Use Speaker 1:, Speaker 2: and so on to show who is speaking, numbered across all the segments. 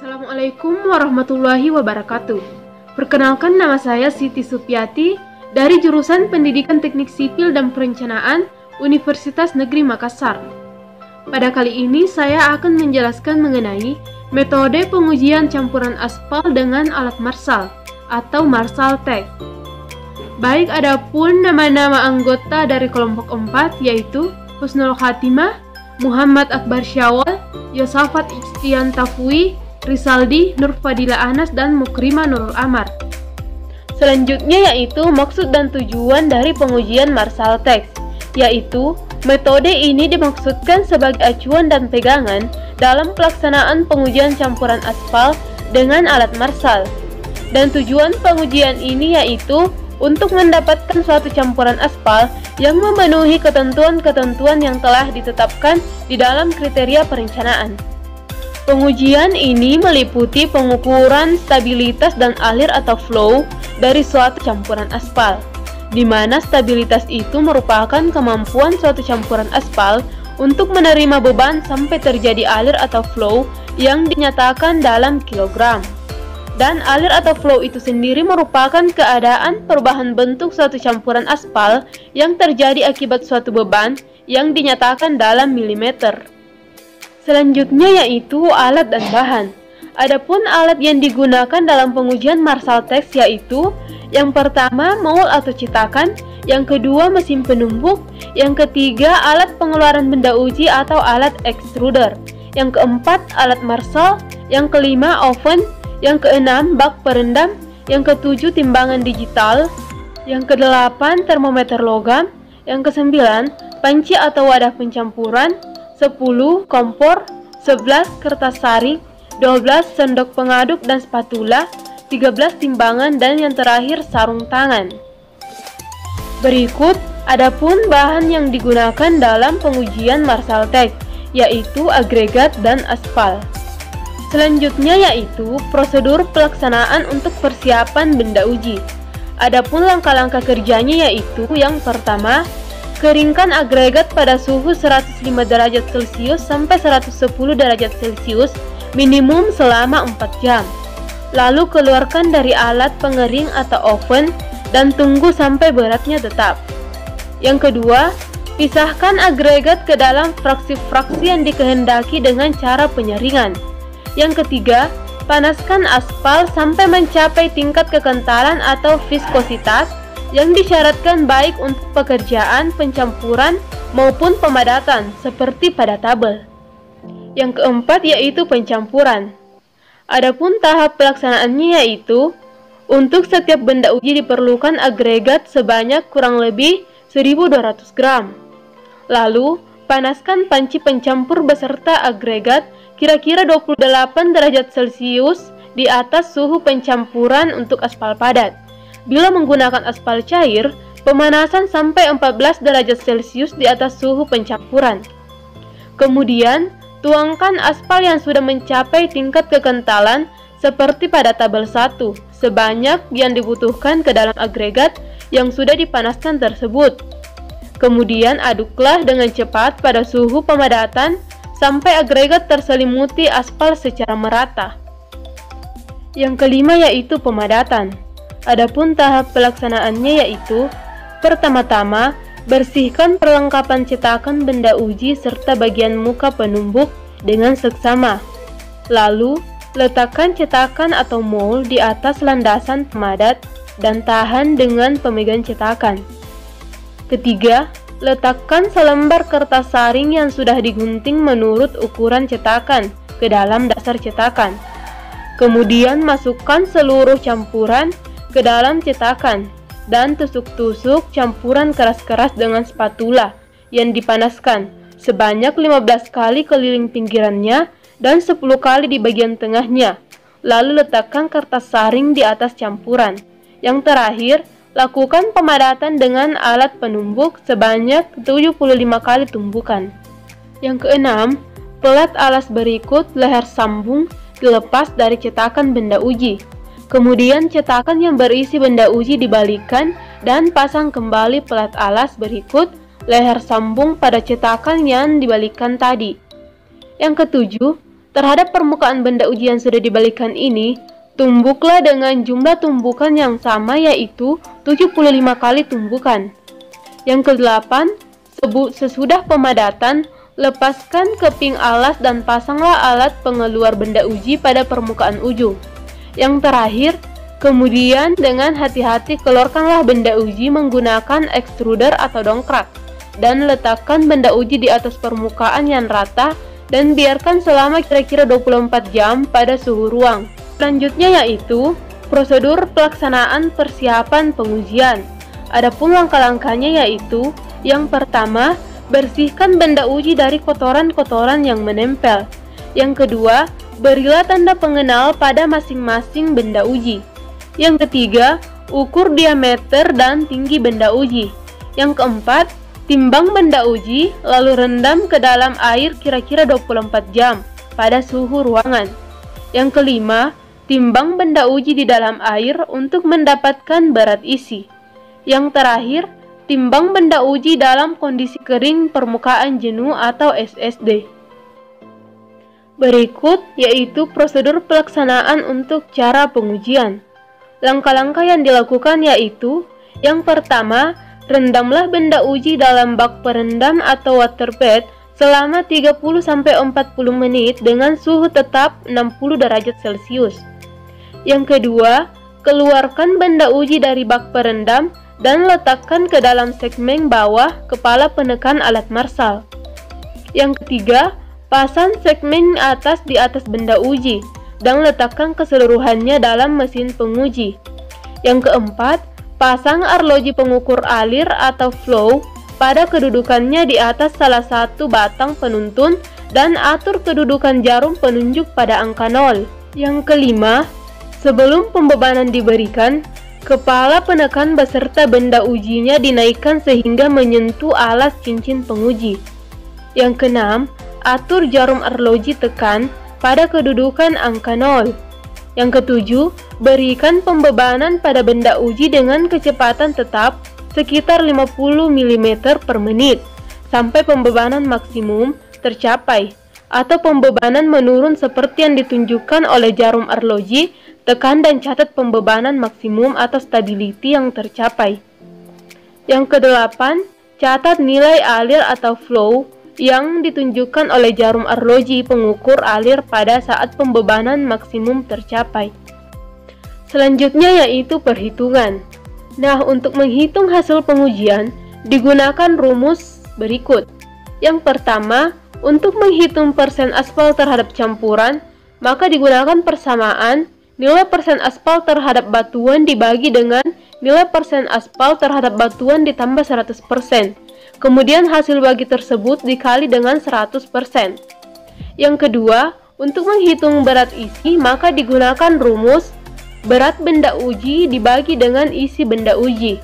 Speaker 1: Assalamualaikum warahmatullahi wabarakatuh. Perkenalkan, nama saya Siti Supiati dari jurusan Pendidikan Teknik Sipil dan Perencanaan Universitas Negeri Makassar. Pada kali ini saya akan menjelaskan mengenai metode pengujian campuran aspal dengan alat marsal atau marsal test. Baik, adapun nama-nama anggota dari kelompok 4 yaitu Husnul Khatimah, Muhammad Akbar Syawal, Yosafat Ijtian Tafwi, Risaldi, Nur Fadila Anas, dan Mukrima Nurul Amar. Selanjutnya yaitu maksud dan tujuan dari pengujian marsal test, yaitu metode ini dimaksudkan sebagai acuan dan pegangan dalam pelaksanaan pengujian campuran aspal dengan alat marsal. Dan tujuan pengujian ini yaitu untuk mendapatkan suatu campuran aspal yang memenuhi ketentuan-ketentuan yang telah ditetapkan di dalam kriteria perencanaan. Pengujian ini meliputi pengukuran stabilitas dan alir atau flow dari suatu campuran aspal, di mana stabilitas itu merupakan kemampuan suatu campuran aspal untuk menerima beban sampai terjadi alir atau flow yang dinyatakan dalam kilogram. Dan alir atau flow itu sendiri merupakan keadaan perubahan bentuk suatu campuran aspal yang terjadi akibat suatu beban yang dinyatakan dalam milimeter. Selanjutnya yaitu alat dan bahan. Adapun alat yang digunakan dalam pengujian marsal test yaitu yang pertama mold atau cetakan, yang kedua mesin penumbuk, yang ketiga alat pengeluaran benda uji atau alat extruder, yang keempat alat marsal, yang kelima oven, yang keenam bak perendam, yang ketujuh timbangan digital, yang kedelapan termometer logam, yang kesembilan panci atau wadah pencampuran, 10 kompor, 11 kertas saring, 12 sendok pengaduk dan spatula, 13 timbangan, dan yang terakhir sarung tangan. Berikut adapun bahan yang digunakan dalam pengujian marsal test, yaitu agregat dan aspal. Selanjutnya yaitu prosedur pelaksanaan untuk persiapan benda uji. Adapun langkah-langkah kerjanya yaitu yang pertama, keringkan agregat pada suhu 105 derajat Celcius sampai 110 derajat Celcius minimum selama 4 jam. Lalu keluarkan dari alat pengering atau oven dan tunggu sampai beratnya tetap. Yang kedua, pisahkan agregat ke dalam fraksi-fraksi yang dikehendaki dengan cara penyaringan. Yang ketiga, panaskan aspal sampai mencapai tingkat kekentalan atau viskositas yang disyaratkan baik untuk pekerjaan pencampuran maupun pemadatan seperti pada tabel. Yang keempat yaitu pencampuran. Adapun tahap pelaksanaannya yaitu untuk setiap benda uji diperlukan agregat sebanyak kurang lebih 1200 gram. Lalu panaskan panci pencampur beserta agregat kira-kira 28 derajat Celcius di atas suhu pencampuran untuk aspal padat. Bila menggunakan aspal cair, pemanasan sampai 14 derajat Celcius di atas suhu pencampuran. Kemudian, tuangkan aspal yang sudah mencapai tingkat kekentalan seperti pada tabel 1, sebanyak yang dibutuhkan ke dalam agregat yang sudah dipanaskan tersebut. Kemudian, aduklah dengan cepat pada suhu pemadatan sampai agregat terselimuti aspal secara merata. Yang kelima yaitu pemadatan. Adapun tahap pelaksanaannya yaitu pertama-tama, bersihkan perlengkapan cetakan benda uji serta bagian muka penumbuk dengan seksama. Lalu, letakkan cetakan atau mold di atas landasan pemadat dan tahan dengan pemegang cetakan. Ketiga, letakkan selembar kertas saring yang sudah digunting menurut ukuran cetakan ke dalam dasar cetakan. Kemudian masukkan seluruh campuran ke dalam cetakan dan tusuk-tusuk campuran keras-keras dengan spatula yang dipanaskan sebanyak 15 kali keliling pinggirannya dan 10 kali di bagian tengahnya. Lalu letakkan kertas saring di atas campuran. Yang terakhir, lakukan pemadatan dengan alat penumbuk sebanyak 75 kali tumbukan. Yang keenam, pelat alas berikut leher sambung dilepas dari cetakan benda uji. Kemudian cetakan yang berisi benda uji dibalikkan dan pasang kembali pelat alas berikut leher sambung pada cetakan yang dibalikkan tadi. Yang ketujuh, Terhadap permukaan benda uji yang sudah dibalikan ini, tumbuklah dengan jumlah tumbukan yang sama, yaitu 75 kali tumbukan. Yang ke-8, sesudah pemadatan, lepaskan keping alas dan pasanglah alat pengeluar benda uji pada permukaan ujung. Yang terakhir, kemudian dengan hati-hati keluarkanlah benda uji menggunakan extruder atau dongkrak, dan letakkan benda uji di atas permukaan yang rata dan biarkan selama kira-kira 24 jam pada suhu ruang. Selanjutnya yaitu prosedur pelaksanaan persiapan pengujian. Adapun langkah-langkahnya yaitu, yang pertama, bersihkan benda uji dari kotoran-kotoran yang menempel. Yang kedua, berilah tanda pengenal pada masing-masing benda uji. Yang ketiga, ukur diameter dan tinggi benda uji. Yang keempat, timbang benda uji, lalu rendam ke dalam air kira-kira 24 jam pada suhu ruangan. Yang kelima, timbang benda uji di dalam air untuk mendapatkan berat isi. Yang terakhir, timbang benda uji dalam kondisi kering permukaan jenuh atau SSD. Berikut yaitu prosedur pelaksanaan untuk cara pengujian. Langkah-langkah yang dilakukan yaitu, yang pertama, rendamlah benda uji dalam bak perendam atau waterbed selama 30-40 menit dengan suhu tetap 60 derajat Celcius. Yang kedua, keluarkan benda uji dari bak perendam dan letakkan ke dalam segmen bawah kepala penekan alat marsal. Yang ketiga, pasang segmen atas di atas benda uji dan letakkan keseluruhannya dalam mesin penguji. Yang keempat, pasang arloji pengukur alir atau flow pada kedudukannya di atas salah satu batang penuntun dan atur kedudukan jarum penunjuk pada angka 0. Yang kelima, sebelum pembebanan diberikan, kepala penekan beserta benda ujinya dinaikkan sehingga menyentuh alas cincin penguji. Yang keenam, atur jarum arloji tekan pada kedudukan angka 0. Yang ketujuh, berikan pembebanan pada benda uji dengan kecepatan tetap sekitar 50 mm per menit sampai pembebanan maksimum tercapai, atau pembebanan menurun seperti yang ditunjukkan oleh jarum arloji. Tekan dan catat pembebanan maksimum atau stability yang tercapai. Yang kedelapan, catat nilai alir atau flow yang ditunjukkan oleh jarum arloji pengukur alir pada saat pembebanan maksimum tercapai. Selanjutnya yaitu perhitungan. Nah, untuk menghitung hasil pengujian digunakan rumus berikut. Yang pertama, untuk menghitung persen aspal terhadap campuran, maka digunakan persamaan nilai persen aspal terhadap batuan dibagi dengan nilai persen aspal terhadap batuan ditambah 100%. Kemudian hasil bagi tersebut dikali dengan 100%. Yang kedua, untuk menghitung berat isi, maka digunakan rumus berat benda uji dibagi dengan isi benda uji.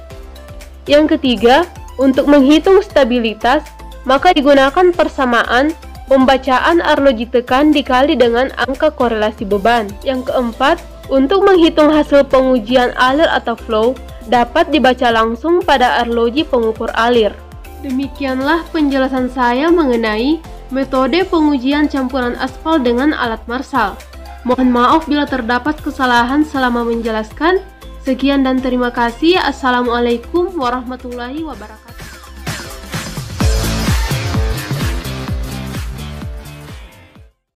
Speaker 1: Yang ketiga, untuk menghitung stabilitas, maka digunakan persamaan pembacaan arloji tekan dikali dengan angka korelasi beban. Yang keempat, untuk menghitung hasil pengujian alir atau flow, dapat dibaca langsung pada arloji pengukur alir. Demikianlah penjelasan saya mengenai metode pengujian campuran aspal dengan alat marsal. Mohon maaf bila terdapat kesalahan selama menjelaskan. Sekian dan terima kasih. Assalamualaikum warahmatullahi wabarakatuh.